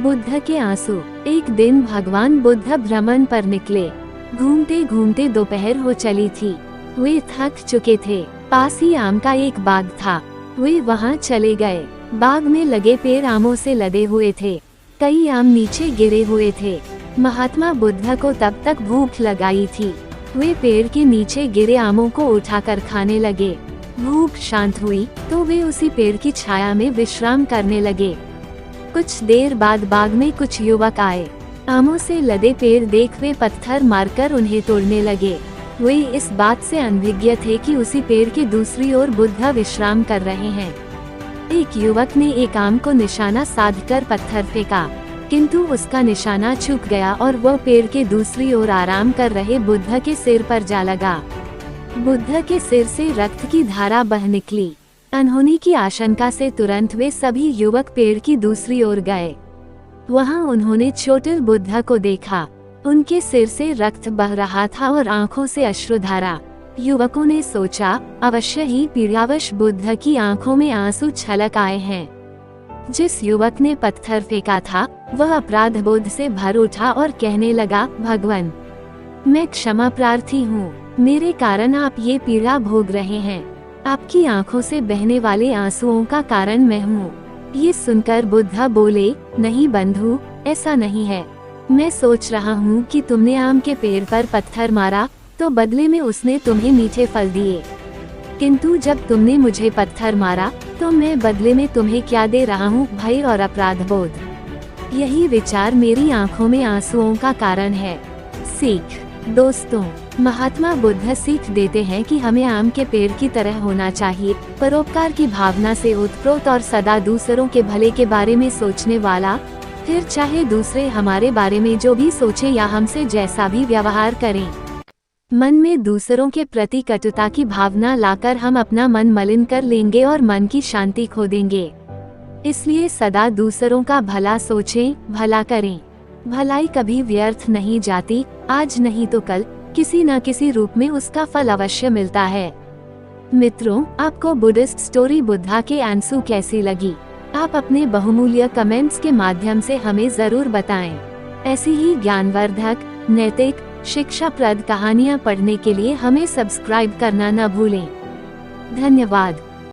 बुद्ध के आंसू। एक दिन भगवान बुद्ध भ्रमण पर निकले। घूमते घूमते दोपहर हो चली थी। वे थक चुके थे। पास ही आम का एक बाग था। वे वहां चले गए। बाग में लगे पेड़ आमों से लदे हुए थे। कई आम नीचे गिरे हुए थे। महात्मा बुद्ध को तब तक भूख लगाई थी। वे पेड़ के नीचे गिरे आमों को उठाकर खाने लगे। भूख शांत हुई तो वे उसी पेड़ की छाया में विश्राम करने लगे। कुछ देर बाद बाग में कुछ युवक आए। आमों से लदे पेड़ देख वे पत्थर मारकर उन्हें तोड़ने लगे। वे इस बात से अनभिज्ञ थे कि उसी पेड़ के दूसरी ओर बुद्ध विश्राम कर रहे हैं। एक युवक ने एक आम को निशाना साधकर पत्थर फेंका, किंतु उसका निशाना चूक गया और वह पेड़ के दूसरी ओर आराम कर रहे बुद्ध के सिर पर जा लगा। बुद्ध के सिर से रक्त की धारा बह निकली। अनहोनी की आशंका से तुरंत वे सभी युवक पेड़ की दूसरी ओर गए। वहां उन्होंने चोटिल बुद्ध को देखा। उनके सिर से रक्त बह रहा था और आंखों से अश्रुधारा। युवकों ने सोचा, अवश्य ही पीड़ावश बुद्ध की आंखों में आंसू छलक आए हैं। जिस युवक ने पत्थर फेंका था वह अपराध बोध से भर उठा और कहने लगा, भगवान, मैं क्षमा प्रार्थी हूँ। मेरे कारण आप ये पीड़ा भोग रहे हैं। आपकी आंखों से बहने वाले आंसुओं का कारण मैं हूँ। ये सुनकर बुद्ध बोले, नहीं बंधु, ऐसा नहीं है। मैं सोच रहा हूँ कि तुमने आम के पेड़ पर पत्थर मारा तो बदले में उसने तुम्हें मीठे फल दिए, किंतु जब तुमने मुझे पत्थर मारा तो मैं बदले में तुम्हें क्या दे रहा हूँ, भय और अपराध बोध। यही विचार मेरी आंखों में आंसुओं का कारण है। सीख। दोस्तों, महात्मा बुद्ध सीख देते हैं कि हमें आम के पेड़ की तरह होना चाहिए, परोपकार की भावना से ओतप्रोत और सदा दूसरों के भले के बारे में सोचने वाला। फिर चाहे दूसरे हमारे बारे में जो भी सोचे या हमसे जैसा भी व्यवहार करें, मन में दूसरों के प्रति कटुता की भावना लाकर हम अपना मन मलिन कर लेंगे और मन की शांति खो देंगे। इसलिए सदा दूसरों का भला सोचें, भला करें। भलाई कभी व्यर्थ नहीं जाती। आज नहीं तो कल किसी न किसी रूप में उसका फल अवश्य मिलता है। मित्रों, आपको बुद्धिस्ट स्टोरी बुद्धा के आंसू कैसी लगी? आप अपने बहुमूल्य कमेंट्स के माध्यम से हमें जरूर बताएं। ऐसी ही ज्ञानवर्धक, नैतिक, शिक्षाप्रद कहानियाँ पढ़ने के लिए हमें सब्सक्राइब करना न भूलें। धन्यवाद।